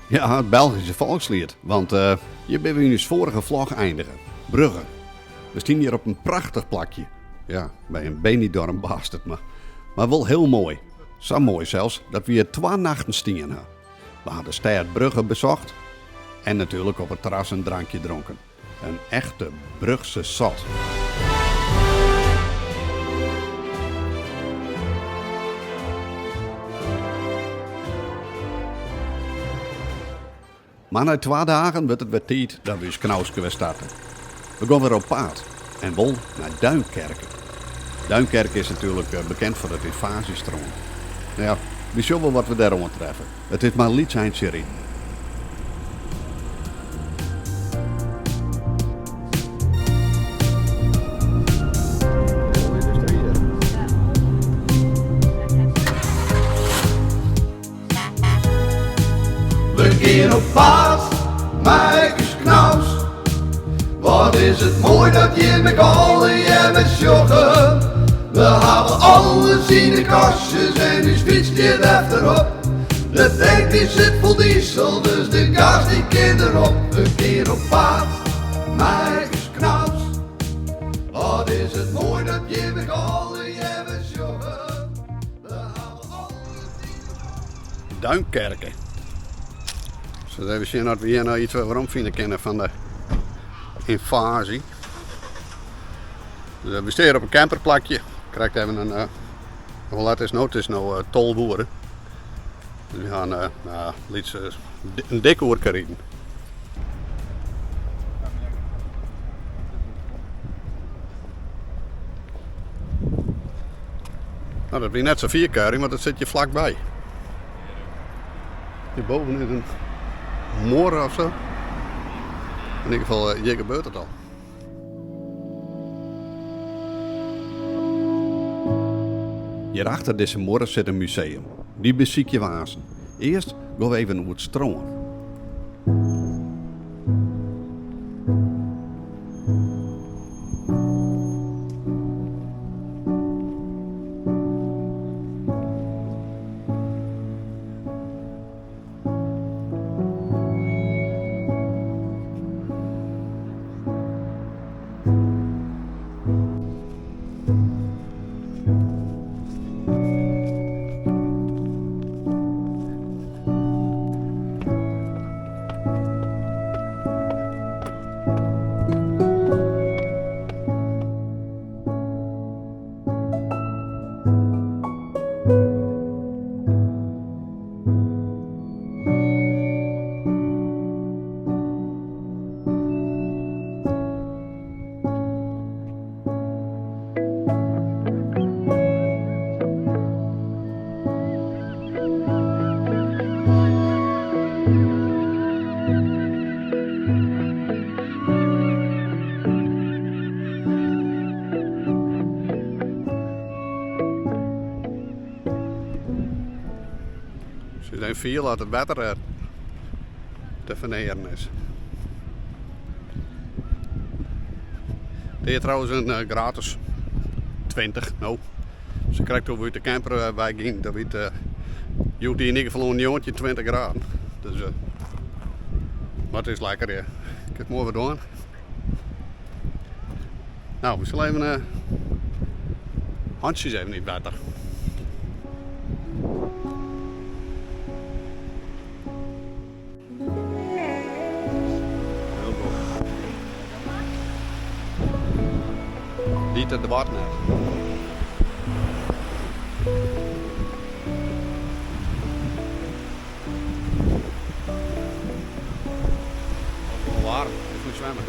Ja, het Belgische volkslied. Want hier ben we in ons vorige vlog eindigen. Brugge. We staan hier op een prachtig plakje. Ja, bij een Benidorm bastard, maar wel heel mooi. Zo mooi zelfs dat we hier 2 nachten stien. We hadden stad Brugge bezocht. En natuurlijk op het terras een drankje dronken. Een echte Brugse zot. Maar na 2 dagen werd het weer tijd dat we eens Knausken weer starten. We gaan weer op paard en wel naar Duinkerke. Duinkerke is natuurlijk bekend voor het invasiestroom. Nou ja, we zullen wel wat we daar treffen. Het is maar liet zijn serie. We gaan op paard, Mijkes Knaus. Wat is het mooi dat je met allen je met joggen. We hebben alles in de kastjes en die fiets die achterop. De tank die zit vol diesel, dus de gas die kan erop. We gaan op paard, Mijkes Knaus. Wat is het mooi dat je met allen je met joggen. We hebben alles in de Duinkerke. Dus even zien dat we hier nou iets waarom vinden kennen van de invasie. Dus we staan op een camperplakje. Krijgt even een, hoe laat is het nou 12 uur. Dus we gaan een dikke uur rijden. Nou, dat is net zo 4 keer, maar dat zit je vlakbij. Hierboven is een moor of zo. In ieder geval, hier gebeurt het al. Hierachter deze moor zit een museum. Die beziek je wazen. Eerst gaan we even naar het stroom. Ze zijn veel dat het water te verneren is. Dit is trouwens een gratis 20. Nou, ze krijgt over uit de camper bij ging. Dat weet je in ieder geval een jongetje 20 graden. Dus, maar het is lekker, ja. Ik heb het mooi gedaan. Nou, we zullen even handjes even niet water. Niet te de water net. Warm, ik moet zwemmen.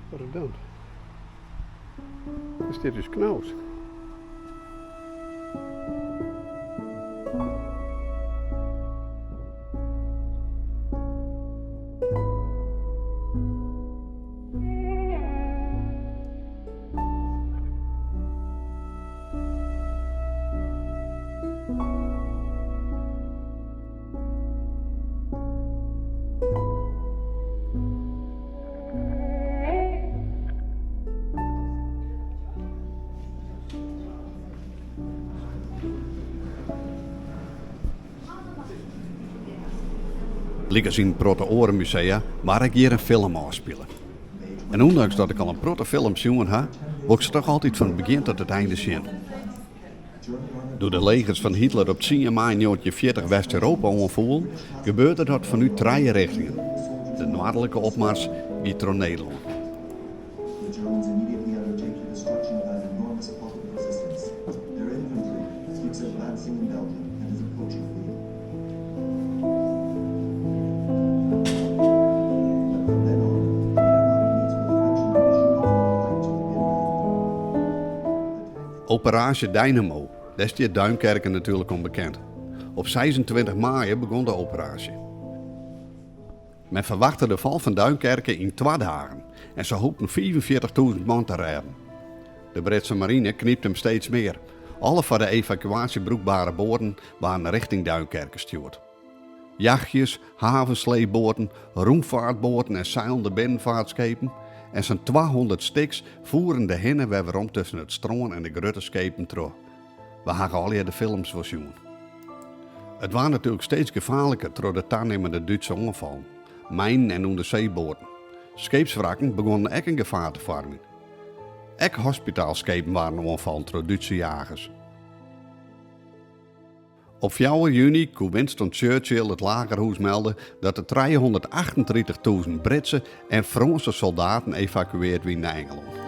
Wat het doen? Is dit dus Knaus? Liekers in het Protte Orenmusea waar ik hier een film afspelen. En ondanks dat ik al een protte film zien heb, wil ik ze toch altijd van het begin tot het einde zien. Door de legers van Hitler op 10 mei 1940 West-Europa omvoelen, gebeurde dat vanuit 3 richtingen. De noordelijke opmars die door Nederland. The Germans immediately undertake the destruction of that enormous pocket of resistance. Their infantry speaks of advancing in Belgium and is approaching Lille. But from then on, the Airmacht meets with the French invasion of the fight to begin. Operatie Dynamo, daar is die Duinkerken natuurlijk onbekend. Op 26 maart begon de operatie. Men verwachtte de val van Duinkerken in 2 dagen en ze hoopten 45.000 man te redden. De Britse marine knipt hem steeds meer. Alle voor de evacuatie broekbare boten waren richting Duinkerken gestuurd. Jachtjes, havensleepboten, roemvaartboten en zeilende binnenvaartschepen en zo'n 200 stiks voeren de hennenwebber om tussen het stroom en de grote schepen terug. We hadden al de films voorzien. Het was natuurlijk steeds gevaarlijker door de toenemende Duitse ongevallen. Mijn- en onderzeeboten. Scheepswrakken begonnen ook een gevaar te vormen. Ook hospitaalschepen waren ongevallen door Duitse jagers. Op 4 juni kon Winston Churchill het lagerhuis melden dat er 338.000 Britse en Franse soldaten evacueerd werden naar Engeland.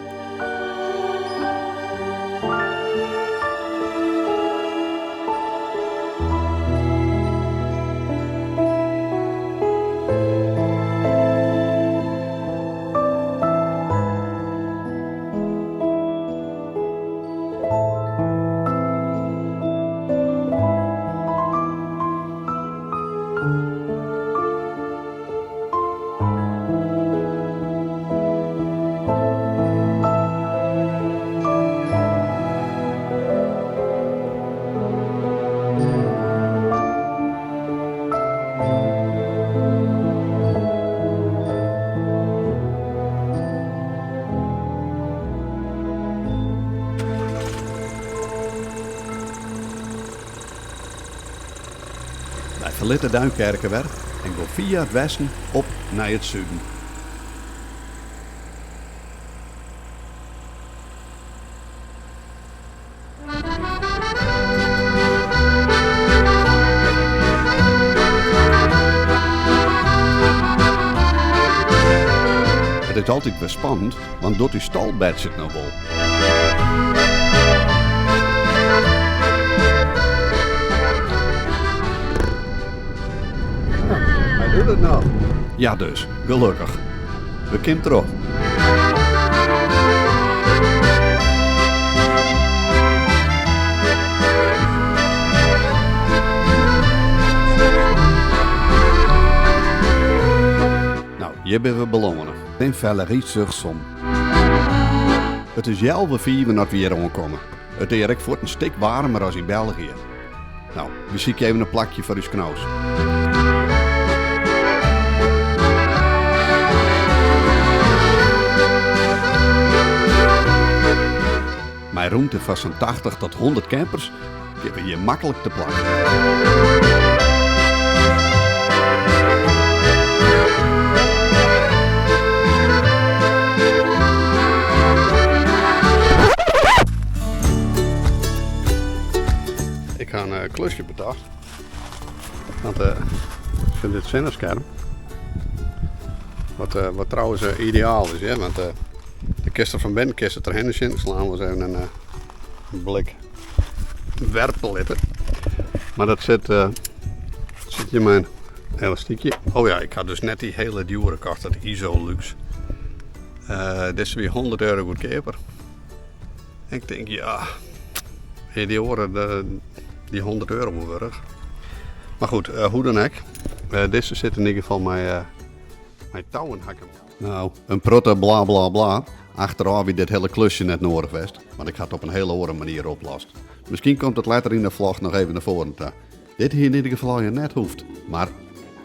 Wij verlieten Duinkerken weer en gaan via het westen op naar het zuiden. Het is altijd weer spannend, want door die stalbed zit nou wel. Hij doet het nou. Ja dus, gelukkig. We komen terug. Nou, hier ben we belonen. In Valerie-sur-Somme. Het is 11:04 dat we hier aankomen. Het is eigenlijk voor een stuk warmer als in België. Nou, we zien even een plakje voor uw Knaus. Met ruimte van zo'n 80 tot 100 campers geven we hier makkelijk te plakken. Ik ga een klusje bedacht. Want ik vind dit zenderscherm. Wat trouwens ideaal is, hè? Want de kisten van Ben kisten er hen in. Slaan we eens even een blik werpelitten. Maar dat zit in mijn elastiekje. Oh ja, ik had dus net die hele dure kast, dat ISO Luxe. Dit is weer €100 goedkoper. Ik denk, ja, die horen die €100 worth. Maar goed, hoe dan ook. Deze zit in ieder geval mijn touwen hakken. Nou, een protte bla bla bla. Achteraf wie dit hele klusje net nodig was. Want ik had het op een hele andere manier oplost. Misschien komt het later in de vlog nog even naar voren. Dit hier in ieder geval je net hoeft. Maar,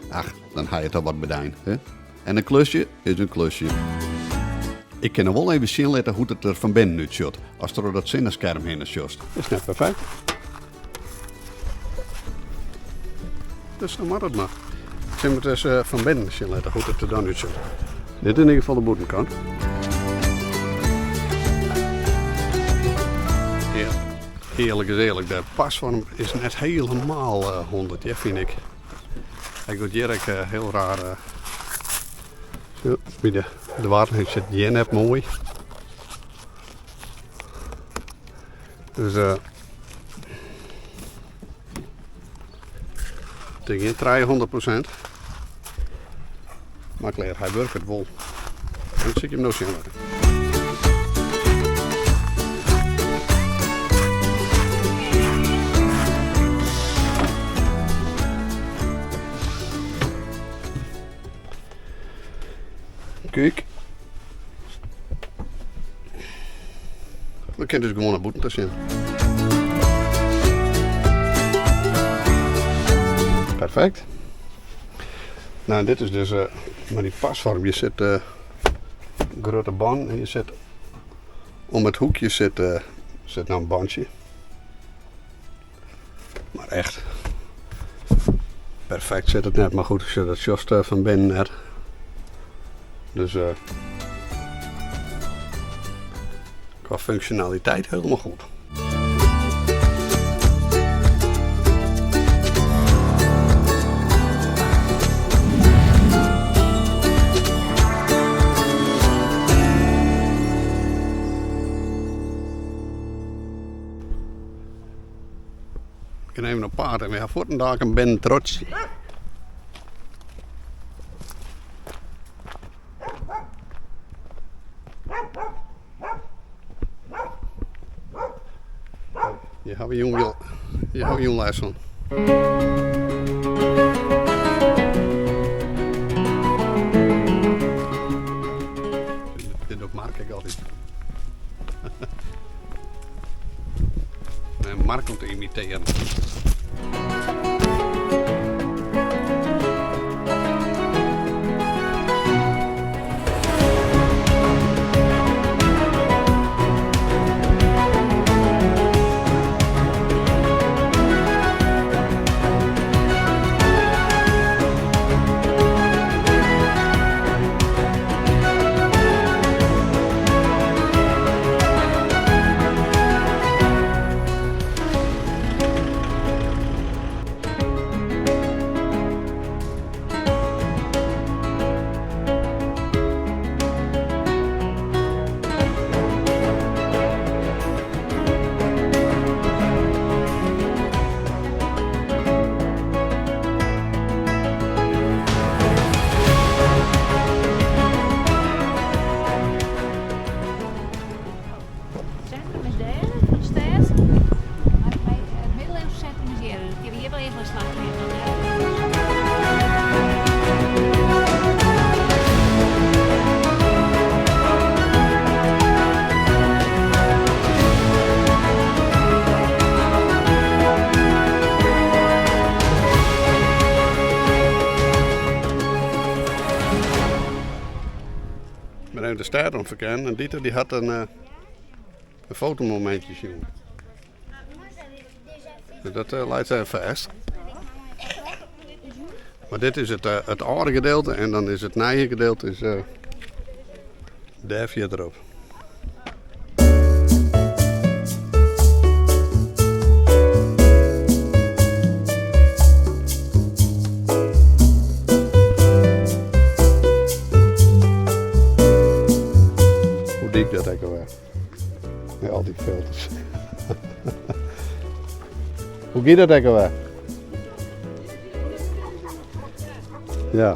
ach, dan ga je toch wat bedenken. Hè? En een klusje is een klusje. Ik kan er wel even zien laten hoe het er van binnen uitziet. Als er door dat zinnenscherm heen is just. Dat is net perfect. Dus dan mag het maar. Ik zie het dus van binnen zien laten hoe het er dan uitziet. Dit in ieder geval de boetenkant. Ja, eerlijk is eerlijk, de pasvorm is net helemaal 100, ja, vind ik. Ik doe hier ook heel raar. Zo, bij de water zit die net mooi. Dus tegen 300%. Maar klaar, hij werkt het wel. Dan zie ik hem nog zien laten. Kijk. Dan kan je dus gewoon een boeten tussen. Perfect. Nou, dit is dus maar die pasvorm. Je zet een grote band en je zet om het hoekje zit nou een bandje. Maar echt perfect zit het net. Maar goed, ik zet het just van binnen net. Dus qua functionaliteit helemaal goed. Ik kan even op paard en we gaan voor een dag en ben trots. Je houdt je les van. Dit doet Mark ik altijd. Nee, Mark om te imiteren. De stad omverkennen en Dieter die had een fotomomentje zien. Dus dat leidt zij vast. Maar dit is het oude gedeelte en dan is het nieuwe gedeelte is daar verderop. Dik dat ook alweer. Ja, al die filters. Hoe gaat dat ook alweer? Ja.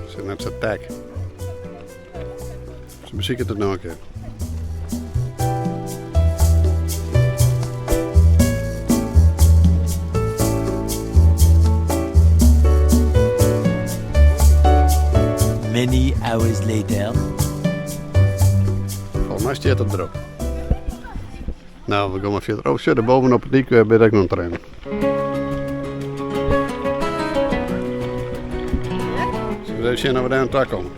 Zit net zo'n tag. Muziek het nou een keer. Many hours later. Volgens mij staat het erop. Nou, we gaan maar verder. Oh shit, bovenop het dik ben ik nog aan het trainen. Zullen we even zien of we daar aan het tak komen?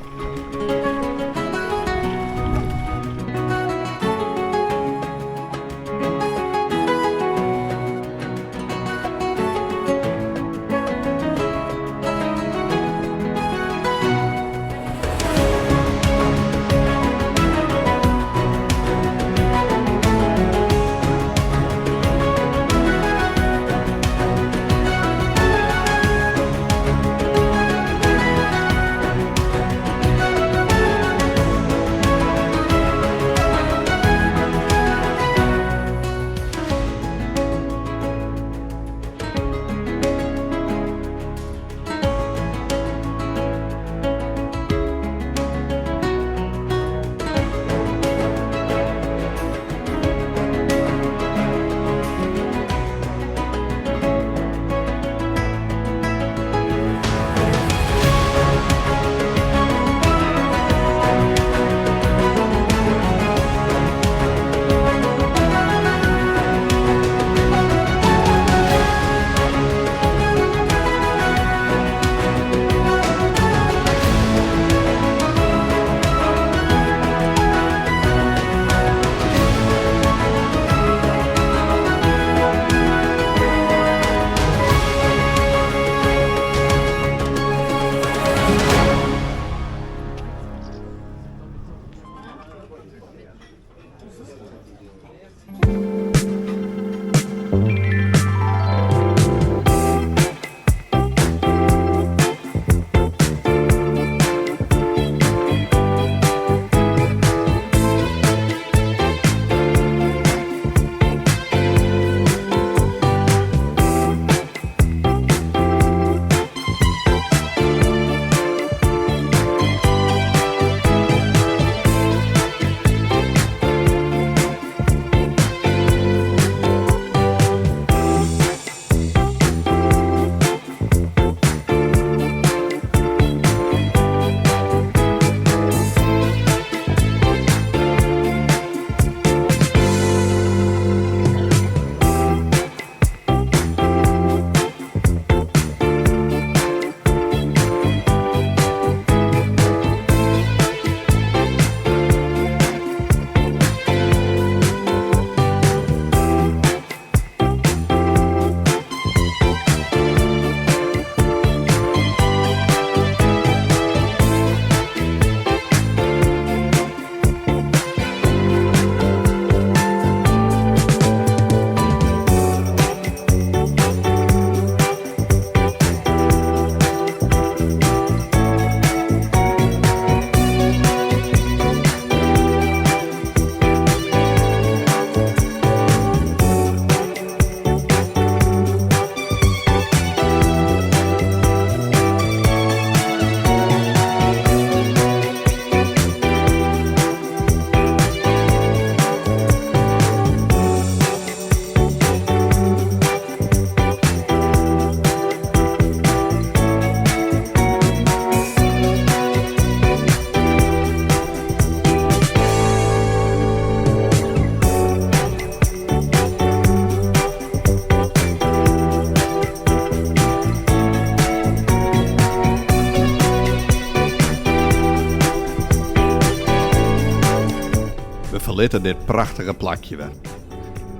verlaten dit prachtige plakje weer.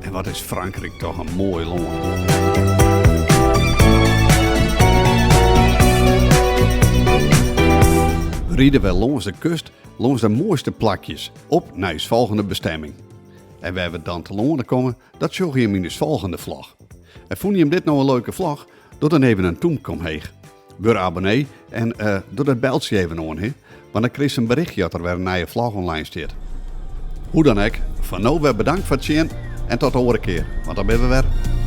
En wat is Frankrijk toch een mooi land. We rieden wel langs de kust, langs de mooiste plakjes, op naar ons volgende bestemming. En waar we dan te Londen komen, dat zag je in ons volgende vlog. En vond je hem dit nou een leuke vlog? Doe dan even een toem kom heen. Word abonnee en doe dat beltje even aan, he? Want dan krijg je een berichtje dat er weer een nieuwe vlog online staat. Hoe dan ook, van nou weer bedankt voor het zien en tot de volgende keer. Want dan ben we weer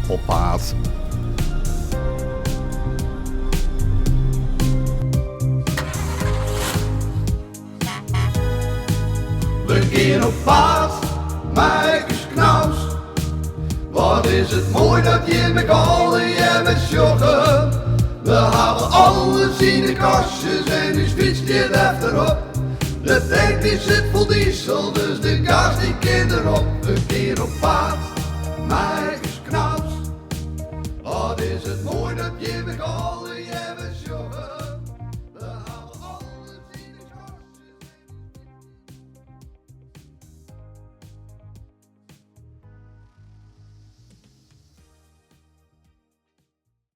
op pad. Verkeer op paard, Marcus Knaus. Wat is het mooi dat je met allen je met joggen. We hebben alles in de kastjes en nu fietst je erop. De tank die zit vol diesel, dus de gas die kind erop. Verkeer op paard, Marcus